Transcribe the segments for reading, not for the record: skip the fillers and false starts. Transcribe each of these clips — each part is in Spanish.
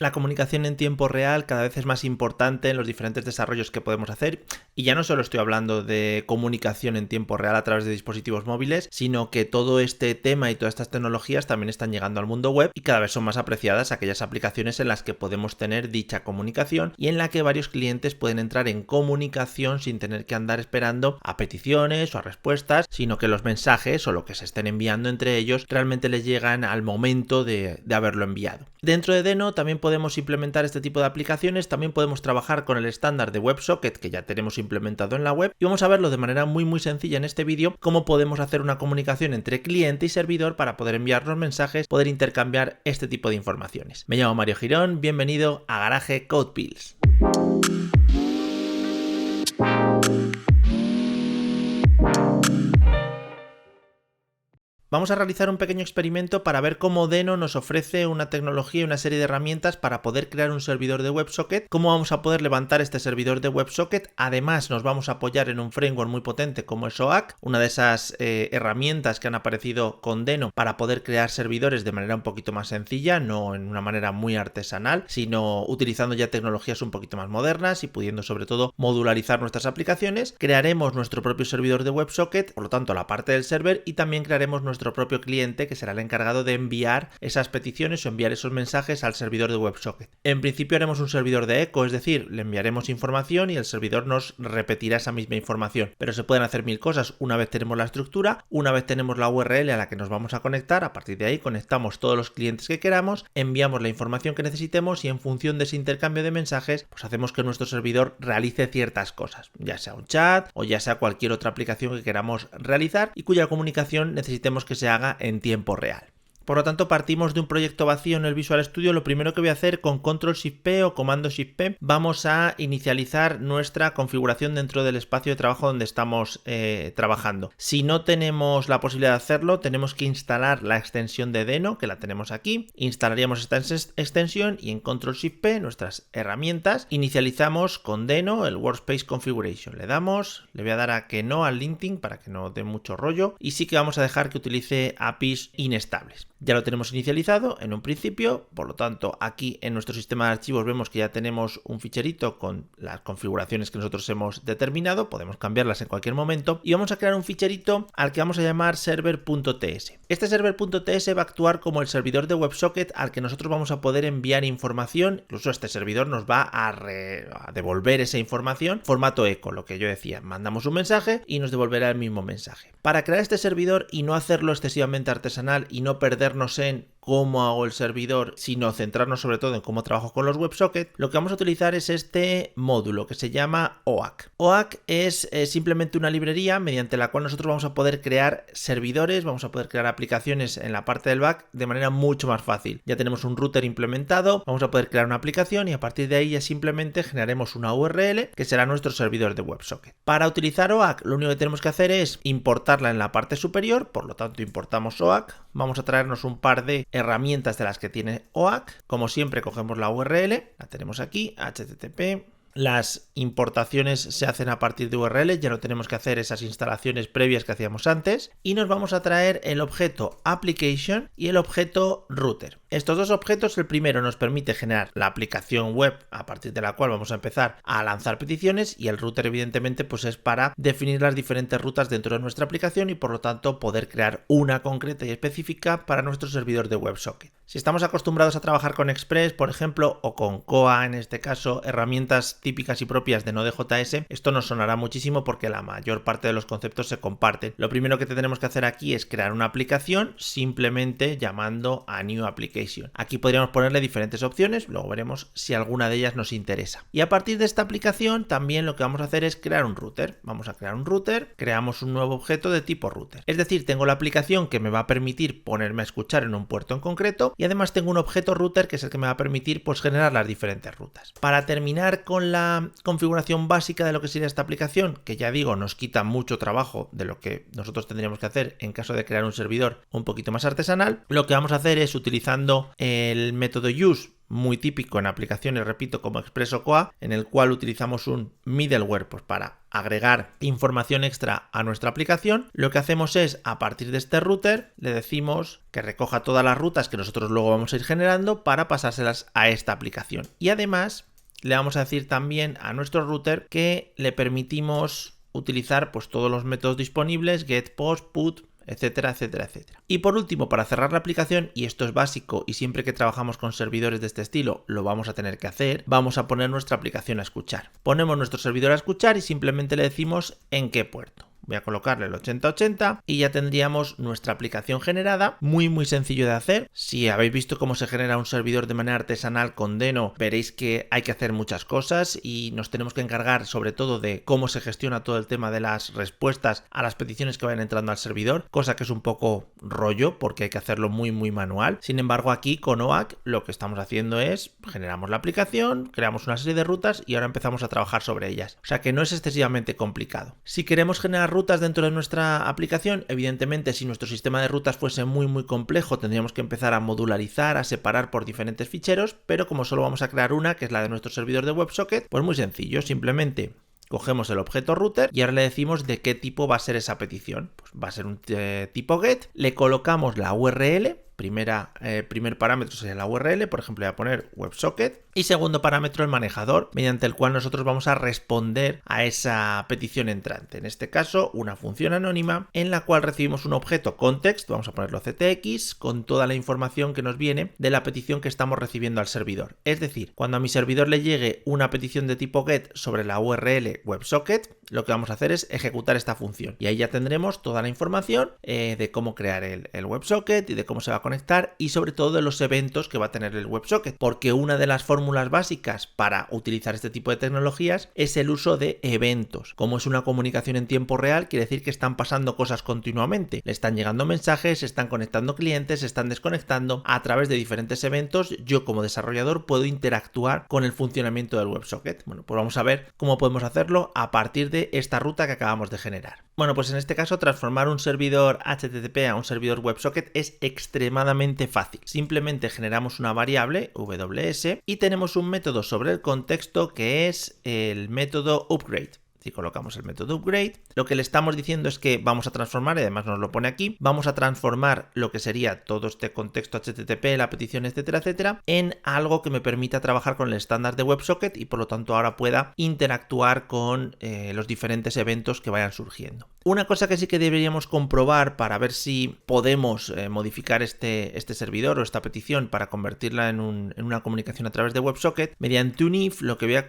La comunicación en tiempo real cada vez es más importante en los diferentes desarrollos que podemos hacer, y ya no solo estoy hablando de comunicación en tiempo real a través de dispositivos móviles, sino que todo este tema y todas estas tecnologías también están llegando al mundo web y cada vez son más apreciadas aquellas aplicaciones en las que podemos tener dicha comunicación y en la que varios clientes pueden entrar en comunicación sin tener que andar esperando a peticiones o a respuestas, sino que los mensajes o lo que se estén enviando entre ellos realmente les llegan al momento de haberlo enviado. Dentro de Deno también podemos implementar este tipo de aplicaciones, también podemos trabajar con el estándar de WebSocket que ya tenemos implementado en la web, y vamos a verlo de manera muy sencilla en este vídeo, cómo podemos hacer una comunicación entre cliente y servidor para poder enviarnos mensajes, poder intercambiar este tipo de informaciones. Me llamo Mario Girón, bienvenido a Garage Code Pills. Vamos a realizar un pequeño experimento para ver cómo Deno nos ofrece una tecnología y una serie de herramientas para poder crear un servidor de WebSocket, cómo vamos a poder levantar este servidor de WebSocket. Además nos vamos a apoyar en un framework muy potente como es SOAK, una de esas herramientas que han aparecido con Deno para poder crear servidores de manera un poquito más sencilla, no en una manera muy artesanal, sino utilizando ya tecnologías un poquito más modernas y pudiendo sobre todo modularizar nuestras aplicaciones. Crearemos nuestro propio servidor de WebSocket, por lo tanto la parte del server, y también crearemos nuestro propio cliente que será el encargado de enviar esas peticiones o enviar esos mensajes al servidor de WebSocket. En principio haremos un servidor de eco, es decir, le enviaremos información y el servidor nos repetirá esa misma información, pero se pueden hacer mil cosas. Una vez tenemos la estructura, una vez tenemos la URL a la que nos vamos a conectar, a partir de ahí conectamos todos los clientes que queramos, enviamos la información que necesitemos y en función de ese intercambio de mensajes pues hacemos que nuestro servidor realice ciertas cosas, ya sea un chat o ya sea cualquier otra aplicación que queramos realizar y cuya comunicación necesitemos que se haga en tiempo real. Por lo tanto, partimos de un proyecto vacío en el Visual Studio. Lo primero que voy a hacer con Control-Shift-P o Comando-Shift-P, vamos a inicializar nuestra configuración dentro del espacio de trabajo donde estamos trabajando. Si no tenemos la posibilidad de hacerlo, tenemos que instalar la extensión de Deno, que la tenemos aquí. Instalaríamos esta extensión y en Control-Shift-P, nuestras herramientas, inicializamos con Deno el Workspace Configuration. Le voy a dar a que no al linting para que no dé mucho rollo, y sí que vamos a dejar que utilice APIs inestables. Ya lo tenemos inicializado en un principio, por lo tanto aquí en nuestro sistema de archivos vemos que ya tenemos un ficherito con las configuraciones que nosotros hemos determinado, podemos cambiarlas en cualquier momento, y vamos a crear un ficherito al que vamos a llamar server.ts. Este server.ts va a actuar como el servidor de WebSocket al que nosotros vamos a poder enviar información. Incluso este servidor nos va a devolver esa información formato eco, lo que yo decía, mandamos un mensaje y nos devolverá el mismo mensaje. Para crear este servidor y no hacerlo excesivamente artesanal y no perdernos en cómo hago el servidor, sino centrarnos sobre todo en cómo trabajo con los WebSocket, lo que vamos a utilizar es este módulo que se llama OAK. OAK es simplemente una librería mediante la cual nosotros vamos a poder crear servidores, vamos a poder crear aplicaciones en la parte del back de manera mucho más fácil. Ya tenemos un router implementado, vamos a poder crear una aplicación y a partir de ahí ya simplemente generaremos una URL que será nuestro servidor de WebSocket. Para utilizar OAK, lo único que tenemos que hacer es importarla en la parte superior, por lo tanto importamos OAK, vamos a traernos un par de herramientas de las que tiene OAK. Como siempre cogemos la URL, la tenemos aquí, http. Las importaciones se hacen a partir de URL, ya no tenemos que hacer esas instalaciones previas que hacíamos antes, y nos vamos a traer el objeto application y el objeto router. Estos dos objetos, el primero nos permite generar la aplicación web a partir de la cual vamos a empezar a lanzar peticiones, y el router evidentemente pues es para definir las diferentes rutas dentro de nuestra aplicación y por lo tanto poder crear una concreta y específica para nuestro servidor de WebSocket. Si estamos acostumbrados a trabajar con Express, por ejemplo, o con Koa en este caso, herramientas típicas y propias de Node.js, esto nos sonará muchísimo porque la mayor parte de los conceptos se comparten. Lo primero que tenemos que hacer aquí es crear una aplicación simplemente llamando a New Application. Aquí podríamos ponerle diferentes opciones, luego veremos si alguna de ellas nos interesa. Y a partir de esta aplicación también lo que vamos a hacer es crear un router. Vamos a crear un router, creamos un nuevo objeto de tipo router. Es decir, tengo la aplicación que me va a permitir ponerme a escuchar en un puerto en concreto y además tengo un objeto router que es el que me va a permitir pues generar las diferentes rutas. Para terminar con la configuración básica de lo que sería esta aplicación, que ya digo nos quita mucho trabajo de lo que nosotros tendríamos que hacer en caso de crear un servidor un poquito más artesanal, lo que vamos a hacer es utilizando el método use, muy típico en aplicaciones, repito, como Express o Koa, en el cual utilizamos un middleware pues, para agregar información extra a nuestra aplicación, lo que hacemos es, a partir de este router, le decimos que recoja todas las rutas que nosotros luego vamos a ir generando para pasárselas a esta aplicación. Y además le vamos a decir también a nuestro router que le permitimos utilizar pues todos los métodos disponibles, get, post, put, etcétera, etcétera, etcétera. Y por último, para cerrar la aplicación, y esto es básico y siempre que trabajamos con servidores de este estilo lo vamos a tener que hacer, vamos a poner nuestra aplicación a escuchar. Ponemos nuestro servidor a escuchar y simplemente le decimos en qué puerto. Voy a colocarle el 8080 y ya tendríamos nuestra aplicación generada. Muy sencillo de hacer. Si habéis visto cómo se genera un servidor de manera artesanal con Deno, veréis que hay que hacer muchas cosas y nos tenemos que encargar sobre todo de cómo se gestiona todo el tema de las respuestas a las peticiones que vayan entrando al servidor, cosa que es un poco rollo porque hay que hacerlo muy manual. Sin embargo, aquí con OAK lo que estamos haciendo es generamos la aplicación, creamos una serie de rutas y ahora empezamos a trabajar sobre ellas. O sea que no es excesivamente complicado. Si queremos generar rutas dentro de nuestra aplicación, evidentemente si nuestro sistema de rutas fuese muy complejo tendríamos que empezar a modularizar, a separar por diferentes ficheros, pero como solo vamos a crear una, que es la de nuestro servidor de WebSocket, pues muy sencillo, simplemente cogemos el objeto router y ahora le decimos de qué tipo va a ser esa petición. Pues va a ser un tipo GET, le colocamos la URL, primer parámetro sería la URL, por ejemplo voy a poner WebSocket, y segundo parámetro el manejador, mediante el cual nosotros vamos a responder a esa petición entrante. En este caso, una función anónima en la cual recibimos un objeto context, vamos a ponerlo CTX, con toda la información que nos viene de la petición que estamos recibiendo al servidor. Es decir, cuando a mi servidor le llegue una petición de tipo GET sobre la URL WebSocket, lo que vamos a hacer es ejecutar esta función. Y ahí ya tendremos toda la información de cómo crear el WebSocket y de cómo se va a conectar y sobre todo de los eventos que va a tener el WebSocket. Porque una de las fórmulas básicas para utilizar este tipo de tecnologías es el uso de eventos. Como es una comunicación en tiempo real, quiere decir que están pasando cosas continuamente. Le están llegando mensajes, se están conectando clientes, se están desconectando. A través de diferentes eventos, yo como desarrollador puedo interactuar con el funcionamiento del WebSocket. Bueno, pues vamos a ver cómo podemos hacerlo a partir de esta ruta que acabamos de generar. Bueno, pues en este caso transformar un servidor HTTP a un servidor WebSocket es extremadamente fácil. Simplemente generamos una variable WS y tenemos un método sobre el contexto que es el método upgrade. Si colocamos el método upgrade, lo que le estamos diciendo es que vamos a transformar, y además nos lo pone aquí, vamos a transformar lo que sería todo este contexto HTTP, la petición, etcétera, etcétera, en algo que me permita trabajar con el estándar de WebSocket y por lo tanto ahora pueda interactuar con los diferentes eventos que vayan surgiendo. Una cosa que sí que deberíamos comprobar para ver si podemos modificar este servidor o esta petición para convertirla en una comunicación a través de WebSocket, mediante un if lo que voy a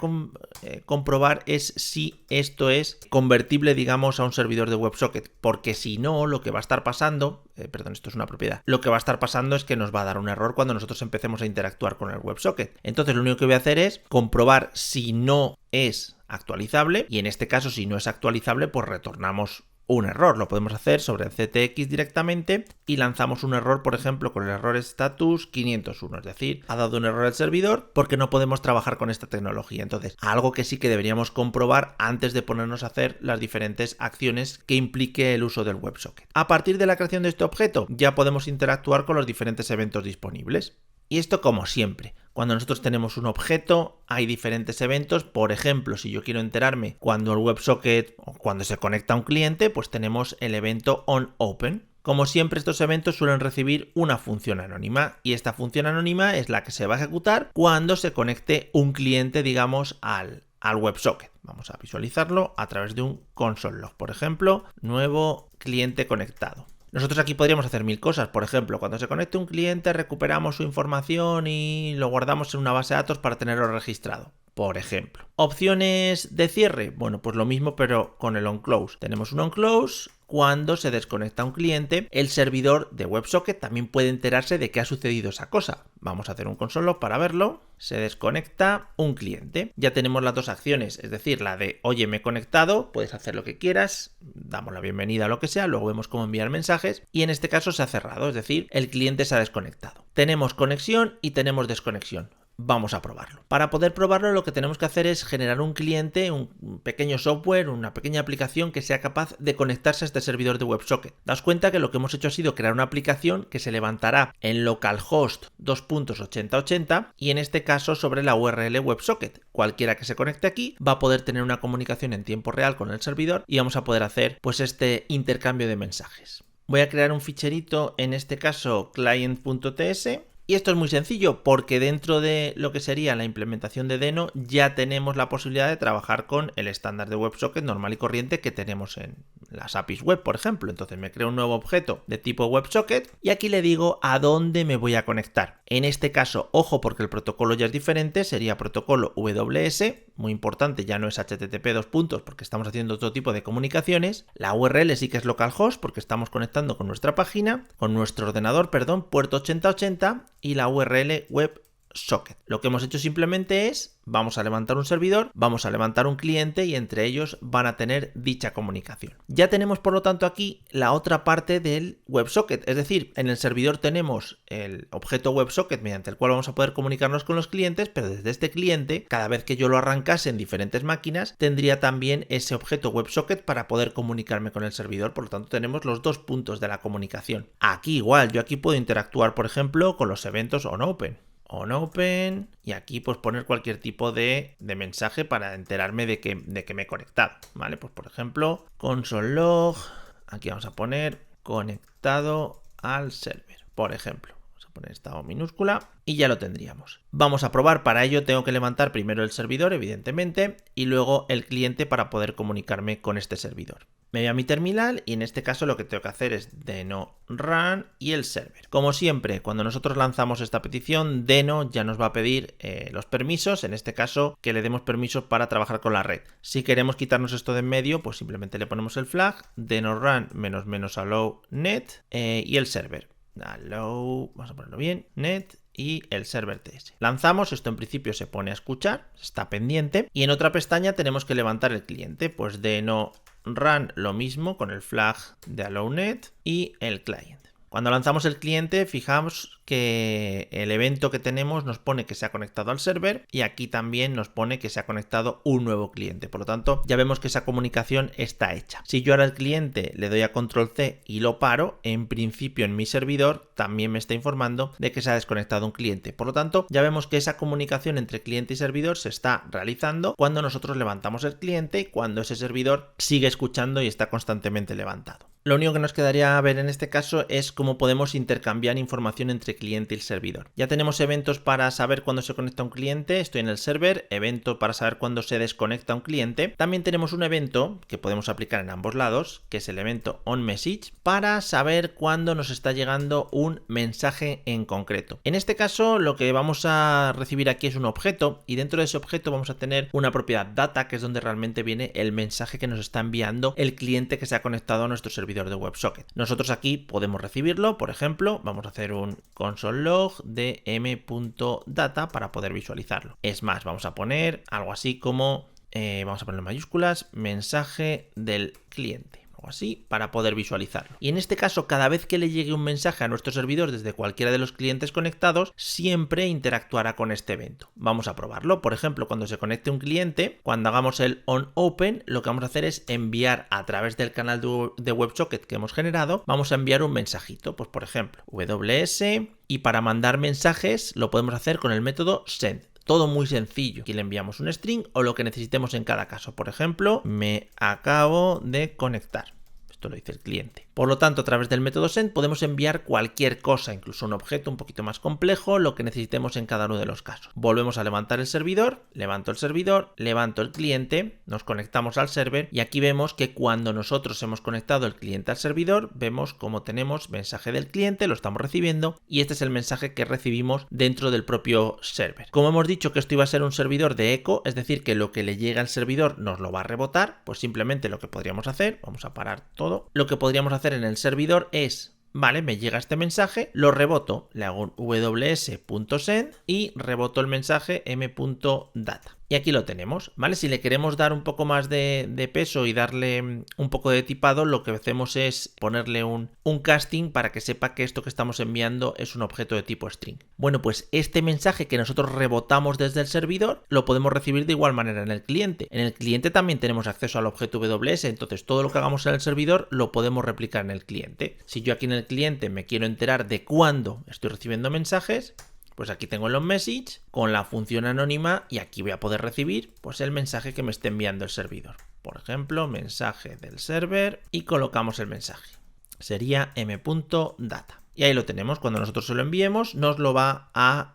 comprobar es si esto es convertible, digamos, a un servidor de WebSocket, porque si no, lo que va a estar pasando, esto es una propiedad, lo que va a estar pasando es que nos va a dar un error cuando nosotros empecemos a interactuar con el WebSocket. Entonces lo único que voy a hacer es comprobar si no es actualizable y en este caso si no es actualizable pues retornamos un error. Lo podemos hacer sobre el CTX directamente y lanzamos un error, por ejemplo, con el error status 501, es decir, ha dado un error al servidor porque no podemos trabajar con esta tecnología. Entonces, algo que sí que deberíamos comprobar antes de ponernos a hacer las diferentes acciones que implique el uso del WebSocket. A partir de la creación de este objeto, ya podemos interactuar con los diferentes eventos disponibles. Y esto como siempre. Cuando nosotros tenemos un objeto, hay diferentes eventos. Por ejemplo, si yo quiero enterarme cuando el WebSocket o cuando se conecta a un cliente, pues tenemos el evento onOpen. Como siempre, estos eventos suelen recibir una función anónima y esta función anónima es la que se va a ejecutar cuando se conecte un cliente, digamos, al WebSocket. Vamos a visualizarlo a través de un console log. Por ejemplo, nuevo cliente conectado. Nosotros aquí podríamos hacer mil cosas. Por ejemplo, cuando se conecte un cliente, recuperamos su información y lo guardamos en una base de datos para tenerlo registrado. Por ejemplo. Opciones de cierre. Bueno, pues lo mismo, pero con el onClose. Tenemos un onClose. Cuando se desconecta un cliente, el servidor de WebSocket también puede enterarse de que ha sucedido esa cosa. Vamos a hacer un console log para verlo. Se desconecta un cliente. Ya tenemos las dos acciones, es decir, la de oye, me he conectado, puedes hacer lo que quieras, damos la bienvenida a lo que sea, luego vemos cómo enviar mensajes y en este caso se ha cerrado, es decir, el cliente se ha desconectado. Tenemos conexión y tenemos desconexión. vamos a probarlo. Para poder probarlo lo que tenemos que hacer es generar un cliente, un pequeño software, una pequeña aplicación que sea capaz de conectarse a este servidor de WebSocket. Daos cuenta que lo que hemos hecho ha sido crear una aplicación que se levantará en localhost 2.8080 y en este caso sobre la URL WebSocket. Cualquiera que se conecte aquí va a poder tener una comunicación en tiempo real con el servidor y vamos a poder hacer pues este intercambio de mensajes. Voy a crear un ficherito, en este caso client.ts. Y esto es muy sencillo porque dentro de lo que sería la implementación de Deno ya tenemos la posibilidad de trabajar con el estándar de WebSocket normal y corriente que tenemos en las APIs web, por ejemplo. Entonces me creo un nuevo objeto de tipo WebSocket y aquí le digo a dónde me voy a conectar. En este caso, ojo porque el protocolo ya es diferente, sería protocolo WS, muy importante, ya no es HTTP porque estamos haciendo otro tipo de comunicaciones. La URL sí que es localhost porque estamos conectando con nuestra página, con nuestro ordenador, puerto 8080 y la URL WebSocket. Lo que hemos hecho simplemente es, vamos a levantar un servidor, vamos a levantar un cliente y entre ellos van a tener dicha comunicación. Ya tenemos por lo tanto aquí la otra parte del WebSocket, es decir, en el servidor tenemos el objeto WebSocket mediante el cual vamos a poder comunicarnos con los clientes, pero desde este cliente, cada vez que yo lo arrancase en diferentes máquinas, tendría también ese objeto WebSocket para poder comunicarme con el servidor, por lo tanto tenemos los dos puntos de la comunicación. Aquí igual, yo aquí puedo interactuar, por ejemplo, con los eventos OnOpen y aquí pues poner cualquier tipo de mensaje para enterarme de que me he conectado, ¿vale? Pues por ejemplo, console log, aquí vamos a poner conectado al server, por ejemplo. Vamos a poner esta O minúscula y ya lo tendríamos. Vamos a probar, para ello tengo que levantar primero el servidor, evidentemente, y luego el cliente para poder comunicarme con este servidor. Me voy a mi terminal y en este caso lo que tengo que hacer es Deno run y el server. Como siempre, cuando nosotros lanzamos esta petición, Deno ya nos va a pedir los permisos, en este caso que le demos permisos para trabajar con la red. Si queremos quitarnos esto de en medio, pues simplemente le ponemos el flag, Deno run --allow net y el server. Allow, vamos a ponerlo bien, net y el server TS. Lanzamos, esto en principio se pone a escuchar, está pendiente y en otra pestaña tenemos que levantar el cliente, pues Deno run lo mismo con el flag de AllowNet y el client. Cuando lanzamos el cliente, fijamos que el evento que tenemos nos pone que se ha conectado al server y aquí también nos pone que se ha conectado un nuevo cliente. Por lo tanto, ya vemos que esa comunicación está hecha. Si yo ahora al cliente le doy a control C y lo paro, en principio en mi servidor también me está informando de que se ha desconectado un cliente. Por lo tanto, ya vemos que esa comunicación entre cliente y servidor se está realizando cuando nosotros levantamos el cliente y cuando ese servidor sigue escuchando y está constantemente levantado. Lo único que nos quedaría ver en este caso es cómo podemos intercambiar información entre cliente y el servidor. Ya tenemos eventos para saber cuándo se conecta un cliente, estoy en el server, evento para saber cuándo se desconecta un cliente. También tenemos un evento que podemos aplicar en ambos lados, que es el evento onMessage, para saber cuándo nos está llegando un mensaje en concreto. En este caso lo que vamos a recibir aquí es un objeto y dentro de ese objeto vamos a tener una propiedad data, que es donde realmente viene el mensaje que nos está enviando el cliente que se ha conectado a nuestro servidor de WebSocket. Nosotros aquí podemos recibirlo, por ejemplo, vamos a hacer un console log de m.data para poder visualizarlo. Es más, vamos a poner algo así como, vamos a poner en mayúsculas, mensaje del cliente. Así para poder visualizarlo. Y en este caso, cada vez que le llegue un mensaje a nuestro servidor desde cualquiera de los clientes conectados, siempre interactuará con este evento. Vamos a probarlo. Por ejemplo, cuando se conecte un cliente, cuando hagamos el onOpen, lo que vamos a hacer es enviar a través del canal de WebSocket que hemos generado, vamos a enviar un mensajito. Pues por ejemplo, WS, y para mandar mensajes lo podemos hacer con el método send. Todo muy sencillo. Aquí le enviamos un string o lo que necesitemos en cada caso. Por ejemplo, me acabo de conectar. Esto lo dice el cliente. Por lo tanto, a través del método send podemos enviar cualquier cosa, incluso un objeto un poquito más complejo, lo que necesitemos en cada uno de los casos. Volvemos a levantar el servidor, levanto el cliente, nos conectamos al server y aquí vemos que cuando nosotros hemos conectado el cliente al servidor, vemos cómo tenemos mensaje del cliente, lo estamos recibiendo y este es el mensaje que recibimos dentro del propio server. Como hemos dicho que esto iba a ser un servidor de eco, es decir, que lo que le llega al servidor nos lo va a rebotar, pues simplemente lo que podríamos hacer, vamos a parar todo, lo que podríamos hacer en el servidor es, vale, me llega este mensaje, lo reboto, le hago un ws.send y reboto el mensaje m.data. Y aquí lo tenemos, ¿vale? Si le queremos dar un poco más de peso y darle un poco de tipado, lo que hacemos es ponerle un casting para que sepa que esto que estamos enviando es un objeto de tipo string. Bueno, pues este mensaje que nosotros rebotamos desde el servidor lo podemos recibir de igual manera en el cliente. En el cliente también tenemos acceso al objeto WS, entonces todo lo que hagamos en el servidor lo podemos replicar en el cliente. Si yo aquí en el cliente me quiero enterar de cuándo estoy recibiendo mensajes, pues aquí tengo los message con la función anónima y aquí voy a poder recibir pues el mensaje que me esté enviando el servidor. Por ejemplo, mensaje del server y colocamos el mensaje. Sería m.data. Y ahí lo tenemos. Cuando nosotros se lo enviemos, nos lo va a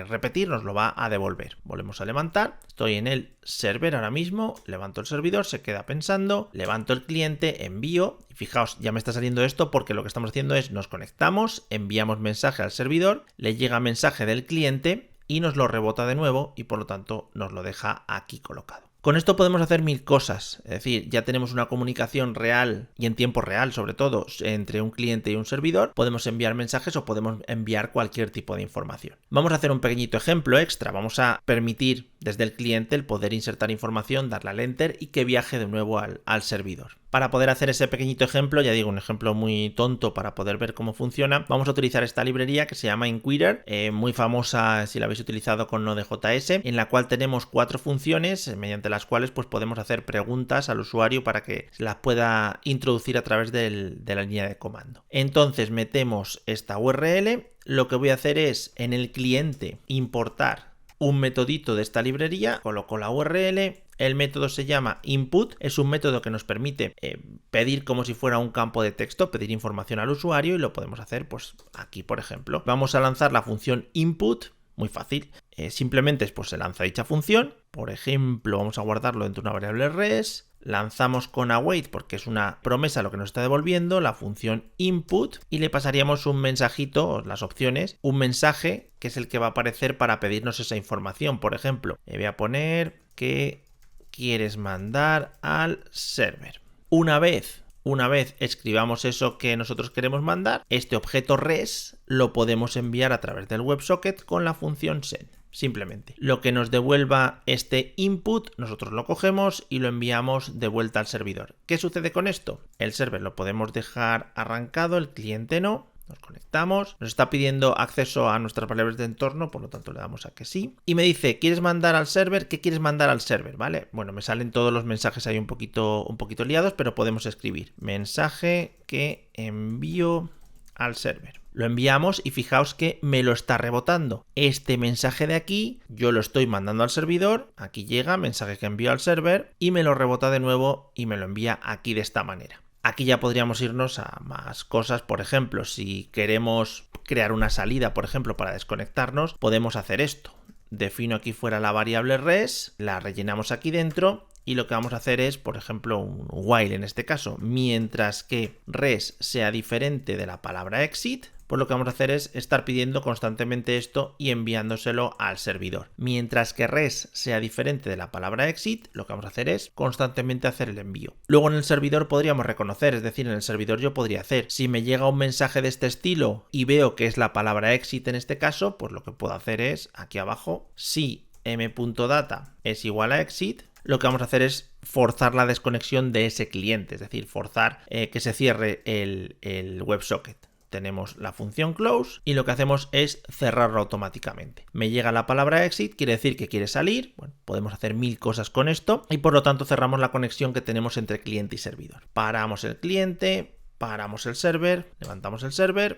repetir, nos lo va a devolver. Volvemos a levantar. Estoy en el server ahora mismo. Levanto el servidor, se queda pensando. Levanto el cliente, envío. Y fijaos, ya me está saliendo esto porque lo que estamos haciendo es nos conectamos, enviamos mensaje al servidor, le llega mensaje del cliente y nos lo rebota de nuevo y por lo tanto nos lo deja aquí colocado. Con esto podemos hacer mil cosas, es decir, ya tenemos una comunicación real y en tiempo real sobre todo entre un cliente y un servidor, podemos enviar mensajes o podemos enviar cualquier tipo de información. Vamos a hacer un pequeñito ejemplo extra, vamos a permitir desde el cliente el poder insertar información, darle al enter y que viaje de nuevo al servidor. Para poder hacer ese pequeñito ejemplo, ya digo, un ejemplo muy tonto para poder ver cómo funciona, vamos a utilizar esta librería que se llama Inquirer, muy famosa si la habéis utilizado con Node.js, en la cual tenemos 4 funciones mediante las cuales pues podemos hacer preguntas al usuario para que se las pueda introducir a través de la línea de comando. Entonces metemos esta URL, lo que voy a hacer es en el cliente importar un metodito de esta librería, coloco la URL, el método se llama input, es un método que nos permite pedir como si fuera un campo de texto, pedir información al usuario y lo podemos hacer pues aquí por ejemplo. Vamos a lanzar la función input, muy fácil, simplemente pues se lanza dicha función, por ejemplo vamos a guardarlo dentro de una variable res, lanzamos con await porque es una promesa lo que nos está devolviendo, la función input y le pasaríamos un mensajito, las opciones, un mensaje que es el que va a aparecer para pedirnos esa información. Por ejemplo, voy a poner que quieres mandar al server. Una vez escribamos eso que nosotros queremos mandar, este objeto res lo podemos enviar a través del WebSocket con la función send. Simplemente lo que nos devuelva este input, nosotros lo cogemos y lo enviamos de vuelta al servidor. ¿Qué sucede con esto? El server lo podemos dejar arrancado, el cliente no. Nos conectamos, nos está pidiendo acceso a nuestras variables de entorno, por lo tanto le damos a que sí. Y me dice, ¿quieres mandar al server? ¿Qué quieres mandar al server? ¿Vale? Bueno, me salen todos los mensajes ahí un poquito liados, pero podemos escribir mensaje que envío al server. Lo enviamos y fijaos que me lo está rebotando. Este mensaje de aquí yo lo estoy mandando al servidor, aquí llega, mensaje que envío al server y me lo rebota de nuevo y me lo envía aquí de esta manera. Aquí ya podríamos irnos a más cosas, por ejemplo, si queremos crear una salida, por ejemplo, para desconectarnos, podemos hacer esto. Defino aquí fuera la variable res, la rellenamos aquí dentro y lo que vamos a hacer es, por ejemplo, un while en este caso, mientras que res sea diferente de la palabra exit, pues lo que vamos a hacer es estar pidiendo constantemente esto y enviándoselo al servidor. Mientras que res sea diferente de la palabra exit, lo que vamos a hacer es constantemente hacer el envío. Luego en el servidor podríamos reconocer, es decir, en el servidor yo podría hacer, si me llega un mensaje de este estilo y veo que es la palabra exit en este caso, pues lo que puedo hacer es, aquí abajo, si m.data es igual a exit, lo que vamos a hacer es forzar la desconexión de ese cliente, es decir, forzar que se cierre el WebSocket. Tenemos la función close y lo que hacemos es cerrarlo automáticamente. Me llega la palabra exit, quiere decir que quiere salir. Bueno, podemos hacer mil cosas con esto y por lo tanto cerramos la conexión que tenemos entre cliente y servidor. Paramos el cliente, paramos el server,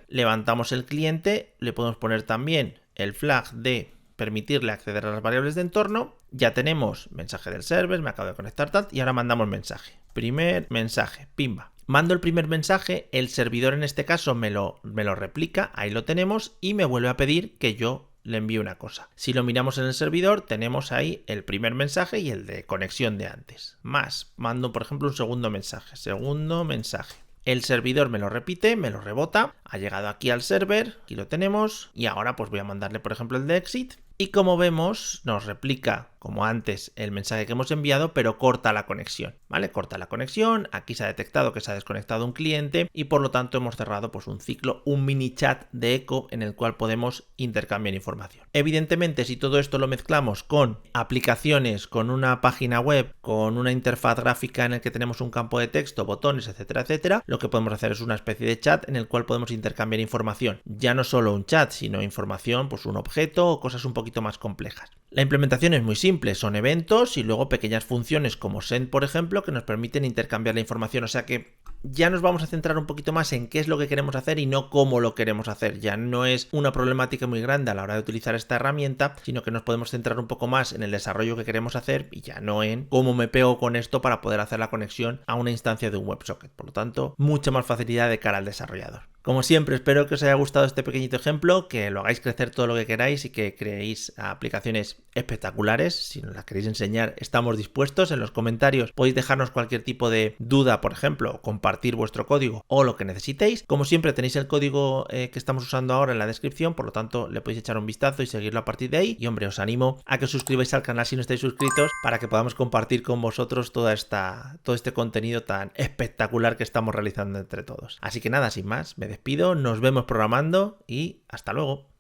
levantamos el cliente, le podemos poner también el flag de permitirle acceder a las variables de entorno. Ya tenemos mensaje del server, me acabo de conectar tal y ahora mandamos mensaje. Primer mensaje, pimba. Mando el primer mensaje, el servidor en este caso me lo replica, ahí lo tenemos y me vuelve a pedir que yo le envíe una cosa. Si lo miramos en el servidor, tenemos ahí el primer mensaje y el de conexión de antes. Más, mando por ejemplo un segundo mensaje. El servidor me lo repite, me lo rebota, ha llegado aquí al server, aquí lo tenemos y ahora pues voy a mandarle por ejemplo el de exit y como vemos nos replica como antes el mensaje que hemos enviado, pero corta la conexión, ¿vale? Corta la conexión, aquí se ha detectado que se ha desconectado un cliente y por lo tanto hemos cerrado pues un ciclo, un mini chat de eco en el cual podemos intercambiar información. Evidentemente, si todo esto lo mezclamos con aplicaciones, con una página web, con una interfaz gráfica en el que tenemos un campo de texto, botones, etcétera, etcétera, lo que podemos hacer es una especie de chat en el cual podemos intercambiar información. Ya no solo un chat, sino información, pues un objeto o cosas un poquito más complejas. La implementación es muy simple, son eventos y luego pequeñas funciones como send, por ejemplo, que nos permiten intercambiar la información, o sea que ya nos vamos a centrar un poquito más en qué es lo que queremos hacer y no cómo lo queremos hacer. Ya no es una problemática muy grande a la hora de utilizar esta herramienta, sino que nos podemos centrar un poco más en el desarrollo que queremos hacer y ya no en cómo me pego con esto para poder hacer la conexión a una instancia de un WebSocket. Por lo tanto, mucha más facilidad de cara al desarrollador. Como siempre, espero que os haya gustado este pequeñito ejemplo, que lo hagáis crecer todo lo que queráis y que creéis aplicaciones espectaculares. Si nos las queréis enseñar, estamos dispuestos. En los comentarios podéis dejarnos cualquier tipo de duda, por ejemplo, compartir vuestro código o lo que necesitéis. Como siempre, tenéis el código que estamos usando ahora en la descripción, por lo tanto, le podéis echar un vistazo y seguirlo a partir de ahí. Y hombre, os animo a que os suscribáis al canal si no estáis suscritos para que podamos compartir con vosotros todo este contenido tan espectacular que estamos realizando entre todos. Así que nada, sin más, me despido, nos vemos programando y hasta luego.